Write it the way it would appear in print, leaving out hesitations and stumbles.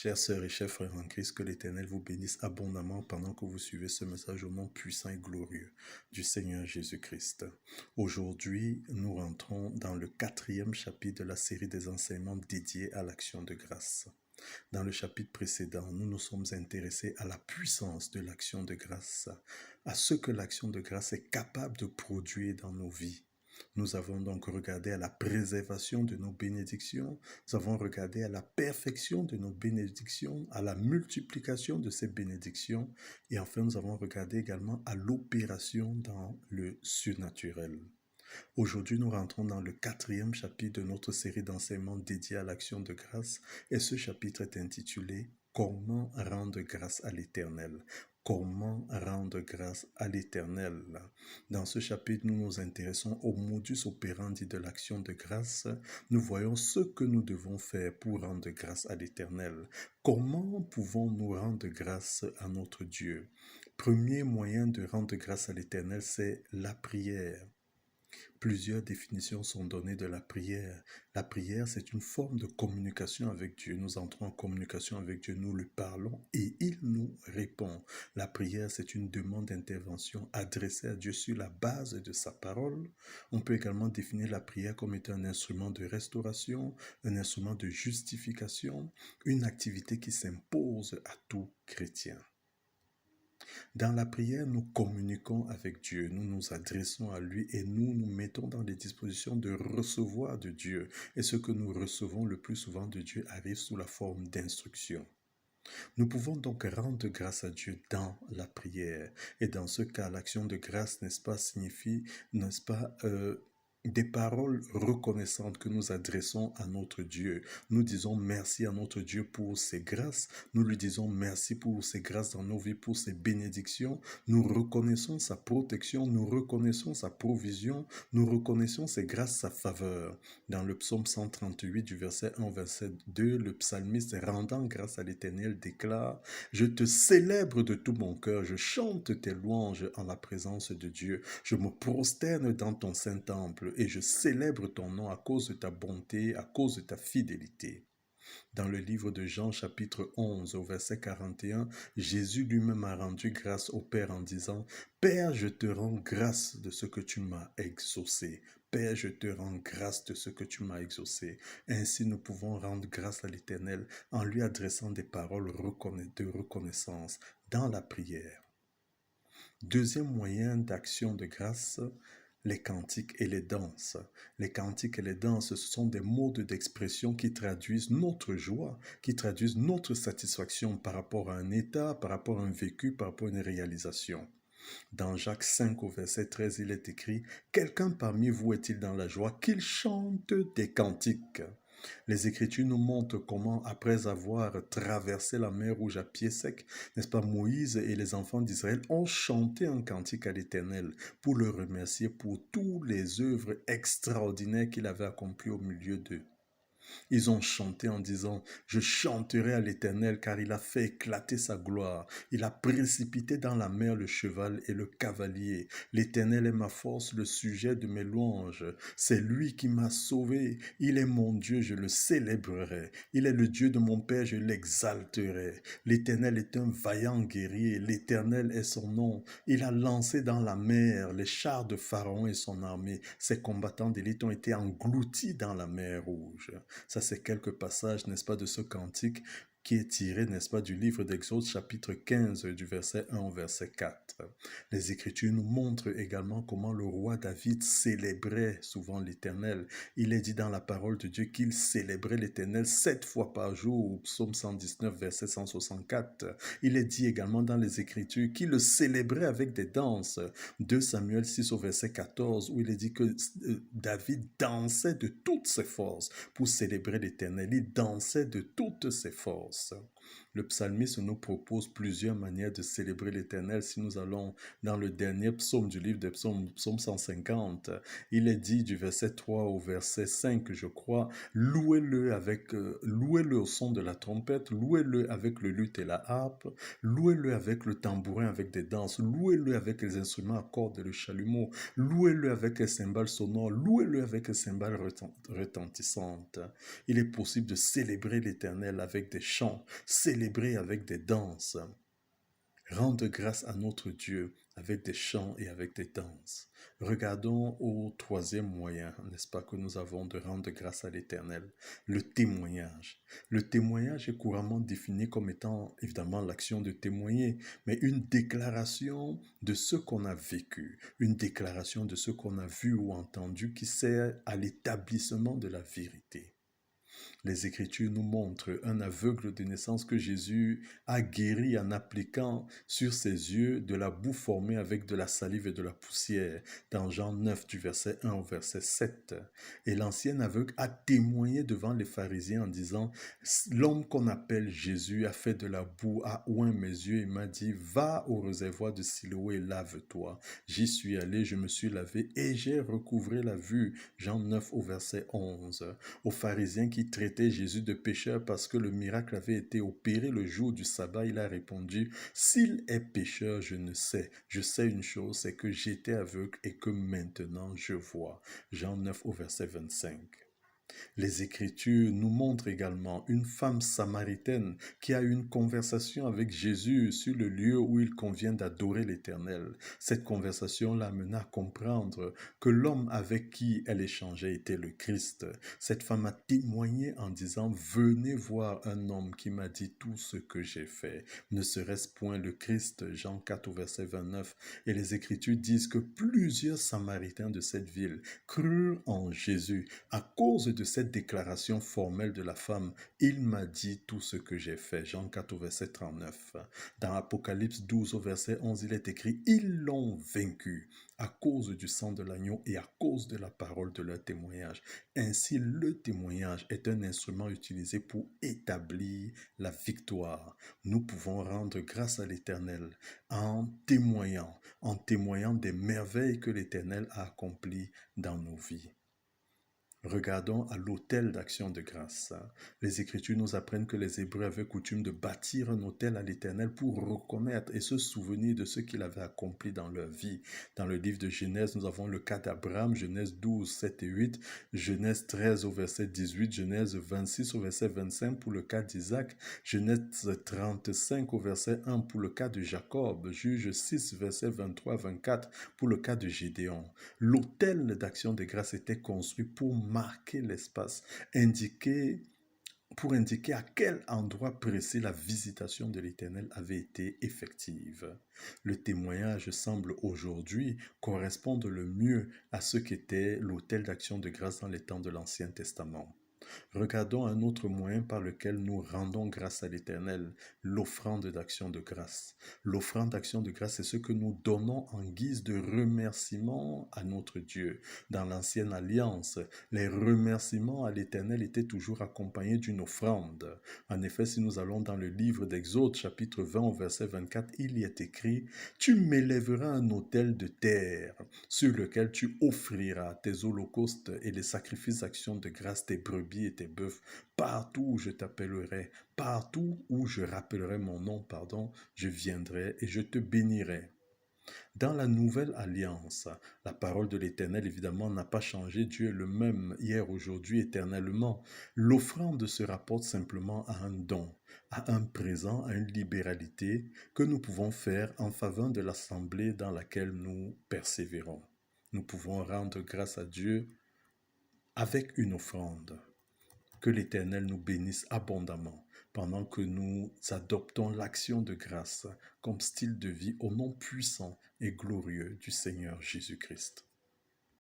Chères sœurs et chers frères en Christ, que l'Éternel vous bénisse abondamment pendant que vous suivez ce message au nom puissant et glorieux du Seigneur Jésus-Christ. Aujourd'hui, nous rentrons dans le 4e chapitre de la série des enseignements dédiés à l'action de grâce. Dans le chapitre précédent, nous nous sommes intéressés à la puissance de l'action de grâce, à ce que l'action de grâce est capable de produire dans nos vies. Nous avons donc regardé à la préservation de nos bénédictions, nous avons regardé à la perfection de nos bénédictions, à la multiplication de ces bénédictions, et enfin nous avons regardé également à l'opération dans le surnaturel. Aujourd'hui, nous rentrons dans le 4e chapitre de notre série d'enseignements dédiés à l'action de grâce, et ce chapitre est intitulé « Comment rendre grâce à l'Éternel ». Comment rendre grâce à l'Éternel. Dans ce chapitre, nous nous intéressons au modus operandi de l'action de grâce. Nous voyons ce que nous devons faire pour rendre grâce à l'Éternel. Comment pouvons-nous rendre grâce à notre Dieu? Premier moyen de rendre grâce à l'Éternel, c'est la prière. Plusieurs définitions sont données de la prière. La prière, c'est une forme de communication avec Dieu. Nous entrons en communication avec Dieu, nous lui parlons et il nous répond. La prière, c'est une demande d'intervention adressée à Dieu sur la base de sa parole. On peut également définir la prière comme étant un instrument de restauration, un instrument de justification, une activité qui s'impose à tout chrétien. Dans la prière, nous communiquons avec Dieu, nous nous adressons à lui et nous nous mettons dans les dispositions de recevoir de Dieu. Et ce que nous recevons le plus souvent de Dieu arrive sous la forme d'instruction. Nous pouvons donc rendre grâce à Dieu dans la prière. Et dans ce cas, l'action de grâce, n'est-ce pas, signifie, n'est-ce pas, des paroles reconnaissantes que nous adressons à notre Dieu. Nous disons merci à notre Dieu pour ses grâces. Nous lui disons merci pour ses grâces dans nos vies, pour ses bénédictions. Nous reconnaissons sa protection, nous reconnaissons sa provision, nous reconnaissons ses grâces, sa faveur. Dans le psaume 138 du verset 1 au verset 2, le psalmiste rendant grâce à l'Éternel déclare « Je te célèbre de tout mon cœur, je chante tes louanges en la présence de Dieu. Je me prosterne dans ton saint temple et je célèbre ton nom à cause de ta bonté, à cause de ta fidélité. » Dans le livre de Jean chapitre 11 au verset 41, Jésus lui-même a rendu grâce au Père en disant « Père, je te rends grâce de ce que tu m'as exaucé. Père, je te rends grâce de ce que tu m'as exaucé. » Ainsi, nous pouvons rendre grâce à l'Éternel en lui adressant des paroles de reconnaissance dans la prière. Deuxième moyen d'action de grâce, les cantiques et les danses. Les cantiques et les danses, ce sont des modes d'expression qui traduisent notre joie, qui traduisent notre satisfaction par rapport à un état, par rapport à un vécu, par rapport à une réalisation. Dans Jacques 5 au verset 13, il est écrit « Quelqu'un parmi vous est-il dans la joie qu'il chante des cantiques ?» Les Écritures nous montrent comment, après avoir traversé la mer Rouge à pied sec, n'est-ce pas, Moïse et les enfants d'Israël ont chanté un cantique à l'Éternel pour le remercier pour toutes les œuvres extraordinaires qu'il avait accomplies au milieu d'eux. Ils ont chanté en disant « Je chanterai à l'Éternel car il a fait éclater sa gloire. Il a précipité dans la mer le cheval et le cavalier. L'Éternel est ma force, le sujet de mes louanges. C'est lui qui m'a sauvé. Il est mon Dieu, je le célébrerai. Il est le Dieu de mon Père, je l'exalterai. L'Éternel est un vaillant guerrier. L'Éternel est son nom. Il a lancé dans la mer les chars de Pharaon et son armée. Ses combattants d'élite ont été engloutis dans la mer Rouge. » Ça, c'est quelques passages, n'est-ce pas, de ce cantique qui est tiré, n'est-ce pas, du livre d'Exode, chapitre 15, du verset 1 au verset 4. Les Écritures nous montrent également comment le roi David célébrait souvent l'Éternel. Il est dit dans la parole de Dieu qu'il célébrait l'Éternel 7 fois par jour, psaume 119, verset 164. Il est dit également dans les Écritures qu'il le célébrait avec des danses. 2 Samuel 6 au verset 14, où il est dit que David dansait de toutes ses forces pour célébrer l'Éternel. Il dansait de toutes ses forces. Le psalmiste nous propose plusieurs manières de célébrer l'Éternel. Si nous allons dans le dernier psaume du livre des psaumes, psaume 150, il est dit du verset 3 au verset 5, je crois, louez-le au son de la trompette, louez-le avec le luth et la harpe, louez-le avec le tambourin, avec des danses, louez-le avec les instruments à cordes et le chalumeau, louez-le avec les cymbales sonores, louez-le avec les cymbales retentissantes. Il est possible de célébrer l'Éternel avec des chants, célébrer avec des danses, rendre grâce à notre Dieu avec des chants et avec des danses. Regardons au troisième moyen, n'est-ce pas, que nous avons de rendre grâce à l'Éternel, le témoignage. Le témoignage est couramment défini comme étant évidemment l'action de témoigner, mais une déclaration de ce qu'on a vécu, une déclaration de ce qu'on a vu ou entendu qui sert à l'établissement de la vérité. Les Écritures nous montrent un aveugle de naissance que Jésus a guéri en appliquant sur ses yeux de la boue formée avec de la salive et de la poussière, dans Jean 9 du verset 1 au verset 7. Et l'ancien aveugle a témoigné devant les pharisiens en disant, l'homme qu'on appelle Jésus a fait de la boue, a oint mes yeux et m'a dit, va au réservoir de Siloé et lave-toi. J'y suis allé, je me suis lavé et j'ai recouvré la vue. Jean 9 au verset 11. Aux pharisiens qui traitaient Jésus de pécheur parce que le miracle avait été opéré le jour du sabbat, il a répondu, s'il est pécheur, je ne sais. Je sais une chose, c'est que j'étais aveugle et que maintenant je vois. Jean 9 au verset 25. Les Écritures nous montrent également une femme samaritaine qui a eu une conversation avec Jésus sur le lieu où il convient d'adorer l'Éternel. Cette conversation l'amena à comprendre que l'homme avec qui elle échangeait était le Christ. Cette femme a témoigné en disant, venez voir un homme qui m'a dit tout ce que j'ai fait. Ne serait-ce point le Christ? Jean 4 au verset 29. Et les Écritures disent que plusieurs Samaritains de cette ville crurent en Jésus à cause de cette déclaration formelle de la femme. Il m'a dit tout ce que j'ai fait. Jean 4 au verset 39. Dans Apocalypse 12 au verset 11, il est écrit, ils l'ont vaincu à cause du sang de l'agneau et à cause de la parole de leur témoignage. Ainsi, le témoignage est un instrument utilisé pour établir la victoire. Nous pouvons rendre grâce à l'Éternel en témoignant des merveilles que l'Éternel a accomplies dans nos vies. Regardons à l'autel d'action de grâce. Les Écritures nous apprennent que les Hébreux avaient coutume de bâtir un autel à l'Éternel pour reconnaître et se souvenir de ce qu'il avait accompli dans leur vie. Dans le livre de Genèse, nous avons le cas d'Abraham, Genèse 12, 7 et 8, Genèse 13 au verset 18, Genèse 26 au verset 25 pour le cas d'Isaac, Genèse 35 au verset 1 pour le cas de Jacob, Juge 6 verset 23-24 pour le cas de Gédéon. L'autel d'action de grâce était construit pour marquer l'espace, pour indiquer à quel endroit précis la visitation de l'Éternel avait été effective. Le témoignage semble aujourd'hui correspondre le mieux à ce qu'était l'autel d'action de grâce dans les temps de l'Ancien Testament. Regardons un autre moyen par lequel nous rendons grâce à l'Éternel, l'offrande d'action de grâce. L'offrande d'action de grâce, c'est ce que nous donnons en guise de remerciement à notre Dieu. Dans l'Ancienne Alliance, les remerciements à l'Éternel étaient toujours accompagnés d'une offrande. En effet, si nous allons dans le livre d'Exode, chapitre 20, au verset 24, il y est écrit « Tu m'élèveras un autel de terre sur lequel tu offriras tes holocaustes et les sacrifices d'action de grâce, tes brebis et tes bœufs, partout où je t'appellerai, partout où je rappellerai mon nom, je viendrai et je te bénirai. » Dans la nouvelle alliance, la parole de l'Éternel, évidemment, n'a pas changé. Dieu est le même hier, aujourd'hui, éternellement. L'offrande se rapporte simplement à un don, à un présent, à une libéralité que nous pouvons faire en faveur de l'assemblée dans laquelle nous persévérons. Nous pouvons rendre grâce à Dieu avec une offrande. Que l'Éternel nous bénisse abondamment pendant que nous adoptons l'action de grâce comme style de vie au nom puissant et glorieux du Seigneur Jésus-Christ.